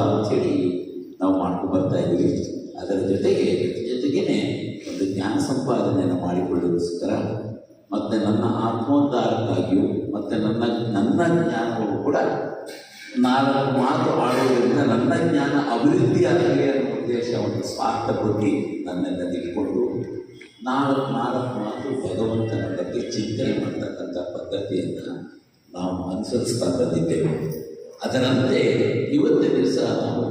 ಅಂಥೇಳಿ ನಾವು ಮಾಡ್ಕೊಂಡು ಬರ್ತಾ ಇದ್ದೀವಿ. ಅದರ ಜೊತೆಗೇನೆ ಒಂದು ಜ್ಞಾನ ಸಂಪಾದನೆಯನ್ನು ಮಾಡಿಕೊಳ್ಳೋದಕ್ಕೋಸ್ಕರ ಮತ್ತು ನನ್ನ ಆತ್ಮೋದ್ಧಾರಕ್ಕಾಗಿಯೂ ಮತ್ತು ನನ್ನ ಜ್ಞಾನವು ಕೂಡ 4 ಮಾತು ಆಡುವುದರಿಂದ ನನ್ನ ಜ್ಞಾನ ಅಭಿವೃದ್ಧಿಯಾಗಲಿ ಅನ್ನೋ ಉದ್ದೇಶ, ಒಂದು ಸ್ವಾರ್ಥ ಬುದ್ಧಿ ನನ್ನೆಲ್ಲ ತಿಳ್ಕೊಂಡು 4 ಮಾತು ಭಗವಂತನ ಬಗ್ಗೆ ಚಿಂತನೆ ಮಾಡ್ತಕ್ಕಂಥ ಪದ್ಧತಿಯನ್ನು ನಾವು ಅನುಸರಿಸ್ತಾ ಬಂದಿದ್ದೇವೆ. ಅದರಂತೆ ಇವತ್ತಿನ ದಿವಸ ನಾವು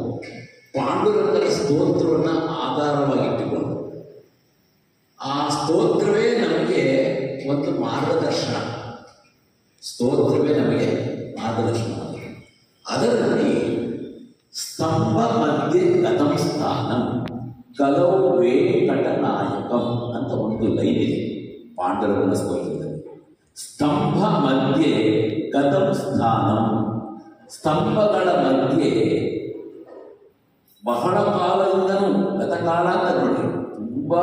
ಪಾಂಡುರಂಗರ ಸ್ತೋತ್ರವನ್ನು ಆಧಾರವಾಗಿಟ್ಟುಕೊಂಡು ಆ ಸ್ತೋತ್ರವೇ ನಮಗೆ ಒಂದು ಮಾರ್ಗದರ್ಶನ, ಸ್ತೋತ್ರವೇ ನಮಗೆ ಮಾರ್ಗದರ್ಶನ. ಅದರಲ್ಲಿ ಸ್ತಂಭ ಮಧ್ಯೆ ಗತಂ ಸ್ಥಾನಂ ಕಲೌ ವೇಂಕಟನಾಯಕಂ ಅಂತ ಒಂದು ಲೈನ್ ಇದೆ ಪಾಂಡುರಂಗನ ಸ್ತೋತ್ರದಲ್ಲಿ. ಸ್ತಂಭ ಮಧ್ಯೆ ಗತಂ ಸ್ಥಾನಂ, ಸ್ತಂಭಗಳ ಮಧ್ಯೆ ಬಹಳ ಕಾಲದಿಂದನೂ, ಗತಕಾಲ ಅಂತ ನೋಡಿ ತುಂಬ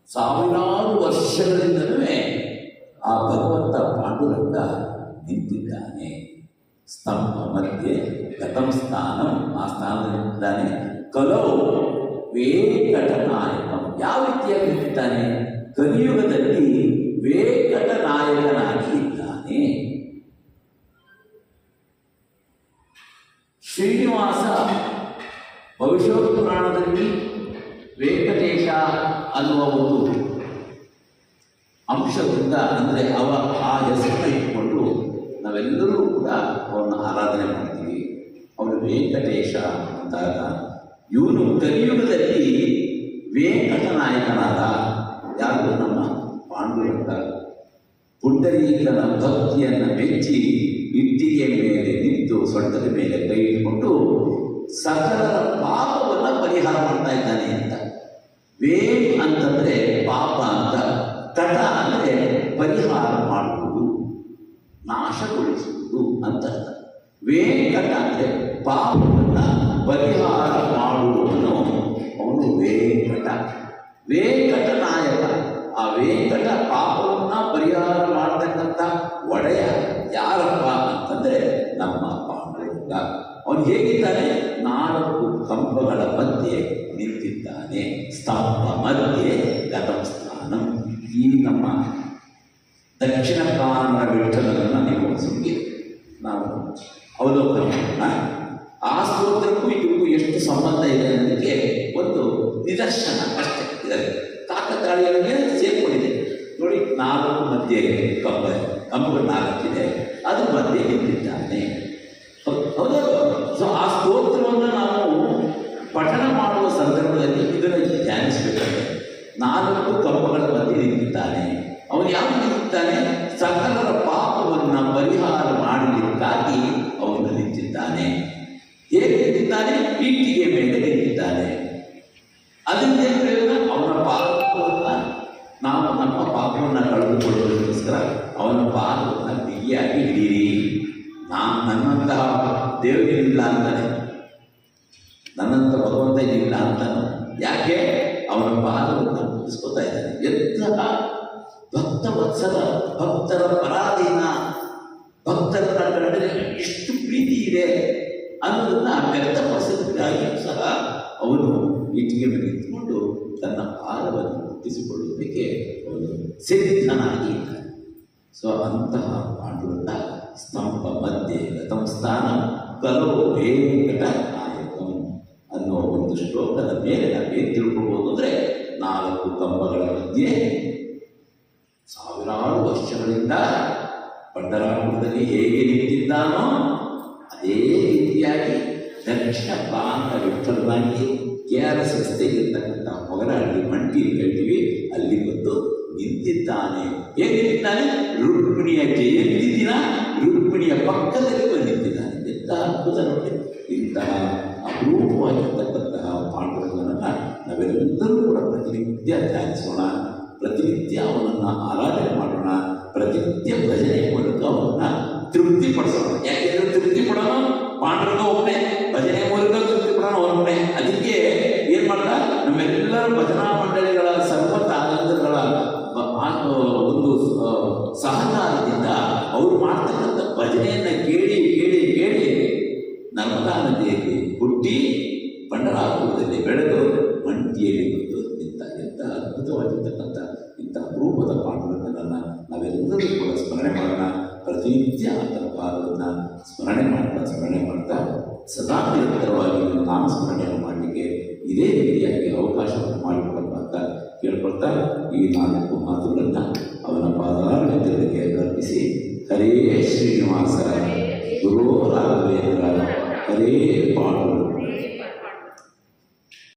ಸಾವಿರಾರು ವರ್ಷಗಳಿಂದಲೂ ಆ ಭಗವಂತ ಪಾಂಡುರಂಗ ನಿಂತಿದ್ದಾನೆ. ಸ್ತಂಭ ಮಧ್ಯೆ ಗತಂ ಸ್ಥಾನಂ, ಆ ಸ್ಥಾನದಲ್ಲಿದ್ದಾನೆ. ಕಲೌ ವೇಂಕಟನಾಯಕಂ, ಯಾವ ರೀತಿಯಾಗಿ ನಿಂತಿದ್ದಾನೆ? ಕಲಿಯುಗದಲ್ಲಿ ವೇಂಕಟನಾಯಕನಾಗಿ ಇದ್ದಾನೆ. ಶ್ರೀನಿವಾಸ ಭವಿಷ್ಯೋತ್ ಪುರಾಣದಲ್ಲಿ ವೆಂಕಟೇಶ ಅನ್ನುವ ಒಂದು ಅಂಶದಿಂದ, ಅಂದರೆ ಆ ಹೆಸರನ್ನು ಇಟ್ಕೊಂಡು ನಾವೆಲ್ಲರೂ ಕೂಡ ಅವರನ್ನು ಆರಾಧನೆ ಮಾಡ್ತೀವಿ. ಅವನು ವೆಂಕಟೇಶ ಅಂತಾಗ ಇವನು ಕಲಿಯುಗದಲ್ಲಿ ವೆಂಕಟನಾಯಕನಾದ ಯಾರು? ನಮ್ಮ ಪಾಂಡುರಂಗ. ಪುಂಡರೀಕನ ಭಕ್ತಿಯನ್ನು ಮೆಚ್ಚಿ ಇಟ್ಟಿಗೆ ಮೇಲೆ ನಿಂತು ಸೊಂಟದ ಮೇಲೆ ಕೈ ಇಟ್ಕೊಂಡು ಸಕಲರ ಪಾಪವನ್ನು ಪರಿಹಾರ ಮಾಡ್ತಾ ಇದ್ದಾನೆ ಅಂತ. ವೇಂ ಅಂತಂದರೆ ಪಾಪ ಅಂತ, ಕಟ ಅಂದರೆ ಪರಿಹಾರ ಮಾಡುವುದು, ನಾಶಗೊಳಿಸುವುದು ಅಂತ. ವೇಂಕಟ ಅಂದರೆ ಪಾಪವನ್ನು ಪರಿಹಾರ ಮಾಡುವವನು, ಅವನು ವೇಂಕಟ. ವೇಂಕಟನಾಯಕ, ಆ ವೇಂಕಟ ಪಾಪವನ್ನು ಪರಿಹಾರ ಮಾಡತಕ್ಕಂಥ ಒಡೆಯ ಯಾರಪ್ಪ ಅಂತಂದರೆ ನಮ್ಮ ಪಾಂಡುರಂಗ. ಅವನು ಹೇಗಿದ್ದಾನೆ? 4 ಕಂಬಗಳ ಮಧ್ಯೆ ನಿಂತಿದ್ದಾನೆ. ಸ್ತಂಭ ಮಧ್ಯೆ ಗತಂ ಸ್ಥಾನಂ. ಈ ನಮ್ಮ ದಕ್ಷಿಣ ಕಾನನ ವಿಠಲನನ್ನು ನೀವು ಸುಮ್ಮನೆ ನಾವು ಅವಲೋಕನ ಮಾಡೋಣ. ಆ ಸ್ತೋತ್ರಕ್ಕೂ ಇದಕ್ಕೂ ಎಷ್ಟು ಸಂಬಂಧ ಇದೆ ಅನ್ನೋದಕ್ಕೆ ಒಂದು ನಿದರ್ಶನ ಅಷ್ಟೇ. ಇದರಲ್ಲಿ ಕಾಕತಾಳೀಯರಿಗೆ ಸೇರಿಕೊಂಡಿದೆ ನೋಡಿ. 4 ಮಧ್ಯೆ ಕಂಬಗಳು 4 ಇದೆ, ಅದು ಮಧ್ಯೆ ನಿಂತಿದ್ದಾನೆ. ಹೌದು. ಸೊ ಆ ಸ್ತೋತ್ರವನ್ನು ನಾವು ಪಠಣ ಮಾಡುವ ಸಂದರ್ಭದಲ್ಲಿ ಇದನ್ನು ಧ್ಯಾನಿಸಬೇಕಾಗಿದೆ. 4 ಕಂಬಗಳ ಮಧ್ಯೆ ನಿಂತಿದ್ದಾನೆ. ಅವನು ಯಾವ ನಿಂತಿದ್ದಾನೆ? ಸಕಲರ ಪಾಪವನ್ನು ಪರಿಹಾರ ಮಾಡಲಿಕ್ಕಾಗಿ ಅವನು ನಿಂತಿದ್ದಾನೆ. ಹೇಗೆ ನಿಂತಿದ್ದಾನೆ? ಇಟ್ಟಿಗೆ ಮೇಲೆ ನಿಂತಿದ್ದಾನೆ. ಅದರಿಂದ ಪ್ರಯೋಜನ, ಅವನ ಪಾಪವನ್ನು ನಾವು ನಮ್ಮ ಪಾಪವನ್ನು ಕಳೆದುಕೊಳ್ಳೋದಕ್ಕೋಸ್ಕರ ಅವನ ಪಾಪವನ್ನು ಬಿಗಿಯಾಗಿ ಹಿಡೀರಿ. ನನ್ನಂತಹ ದೇವರಿಲ್ಲ ಅಂತಾನೆ, ನನ್ನಂತ ಭಗವಂತ ಇಲ್ಲ ಅಂತಾನೆ. ಯಾಕೆ? ಅವನ ಪಾದವನ್ನು ಮುಗಿಸ್ಕೊತಾ ಇದ್ದಾನೆ. ಎಂತಹ ಭಕ್ತ ವತ್ಸಲ, ಭಕ್ತರ ಪರಾಧೀನ, ಭಕ್ತರ ಕಂಡರೆ ಎಷ್ಟು ಪ್ರೀತಿ ಇದೆ ಅನ್ನೋದನ್ನ ವ್ಯಕ್ತಪಡಿಸೋದಕ್ಕಾಗಿ ಸಹ ಅವನು ಇಟ್ಟಿಗೆ ಮೇಲೆ ನಿಂತುಕೊಂಡು ತನ್ನ ಪಾದವನ್ನು ಮುಟ್ಟಿಸಿಕೊಳ್ಳುವುದಕ್ಕೆ ಅವನು ಸಿದ್ಧನಾಗಿ ಇದ್ದಾನೆ. ಸೊ ಅಂತಹ ಪಾಂಡುರಂಗ ಸ್ತಂಭ ಮಧ್ಯೆ ಗತಂ ಸ್ಥಾನ ಕಲೋ ವೇಂಕಟನಾಯಕಂ ಅನ್ನೋ ಒಂದು ಶ್ಲೋಕದ ಮೇಲೆ ನಾವೇನು ತಿಳ್ಕೊಳ್ಬೋದು ಅಂದರೆ 4 ಕಂಬಗಳ ಮಧ್ಯೆ ಸಾವಿರಾರು ವರ್ಷಗಳಿಂದ ಪಂಡರಾಪುರದಲ್ಲಿ ಹೇಗೆ ನಿಂತಿದ್ದಾನೋ ಅದೇ ರೀತಿಯಾಗಿ ದಕ್ಷಿಣ ಕಾನನ ವಿಠಲನಾಗಿ KRS ರಸ್ತೆಗಿರ್ತಕ್ಕಂಥ ಹೊಗರಹಳ್ಳಿ ಮಂಟಿ ಹೇಳ್ತೀವಿ, ಅಲ್ಲಿ ಬಂದು ನಿಂತಿದ್ದಾನೆ. ಹೇಗೆ ನಿಂತಿದ್ದಾನೆ? ರುಕ್ಮಿಣಿಯ ಜಯಂತಿ ದಿನ ರುಕ್ಮಿಣಿಯ ಪಕ್ಕದಲ್ಲಿ ಬಂದು ನಿಂತಿದ್ದಾನೆ. ಎಂಥ ಅದ್ಭುತ ನೋಡಿ. ಇಂತಹ ಅಪರೂಪವಾಗಿರ್ತಕ್ಕಂತಹ ಪಾಂಡುರಂಗನನ್ನು ನಾವೆಲ್ಲರೂ ಕೂಡ ಪ್ರತಿನಿತ್ಯ ಧ್ಯಾನಿಸೋಣ, ಪ್ರತಿನಿತ್ಯ ಅವನನ್ನು ಆರಾಧನೆ ಮಾಡೋಣ, ಪ್ರತಿನಿತ್ಯ ಭಜನೆ ಮೂಲಕ ಅವನನ್ನು ತೃಪ್ತಿಪಡಿಸೋಣ. ಯಾಕೆಂದರೆ ತೃಪ್ತಿ ಪಡೋಣ ಪಾಂಡುರಂಗ ಒಬ್ಬನೇ, ಭಜನೆ ಮೂಲಕ ತೃಪ್ತಿ ಪಡೋಣ ಒಬ್ಬನೇ. ಅದಕ್ಕೆ ಏನು ಮಾಡ್ದ? ನಮ್ಮೆಲ್ಲರ ಭಜನಾ ಮಂಡಳಿಗಳ ಸರ್ವ ತಾಲಂತಗಳ ಒಂದು ಸಹಕಾರದಿಂದ ಅವರು ಮಾಡ್ತಕ್ಕಂಥ ಭಜನೆಯನ್ನು ಕೇಳಿ ಕೇಳಿ ಕೇಳಿ ನಮ್ಮ ಗಂಗಾ ನದಿಯಲ್ಲಿ ಹುಟ್ಟಿ ಪಂಡರಾಪುರದಲ್ಲಿ ಬೆಳೆದು ಮಂಟಿಯಲ್ಲಿ ಬಂದು ಎಂಥ ಅದ್ಭುತವಾಗಿರ್ತಕ್ಕಂಥ ಇಂಥ ಅಪರೂಪದ ಪಾಂಡುರಂಗನನ್ನು ನಾವೆಲ್ಲರೂ ಕೂಡ ಸ್ಮರಣೆ ಮಾಡೋಣ. ಪ್ರತಿನಿತ್ಯ ಆತನ ಪಾದವನ್ನು ಸ್ಮರಣೆ ಮಾಡ್ತಾ ಸದಾ ನಿರಂತರವಾಗಿ ನಾಮ ಸ್ಮರಣೆಯನ್ನು ಮಾಡಲಿಕ್ಕೆ ಇದೇ ರೀತಿಯಾಗಿ ಅವಕಾಶವನ್ನು ಮಾಡಿಕೊಡಪ್ಪ ಅಂತ ಕೇಳ್ಕೊಳ್ತಾ ಈ 4 ಮಾತುಗಳನ್ನು ಅವನ ಪಾದಾರವಿಂದಗಳಿಗೆ ಅರ್ಪಿಸಿ ಹರೇ ಶ್ರೀನಿವಾಸ ಗುರು ರಾಘವೇಂದ್ರ ಹರೇ ಪಾಂಡುರಂಗ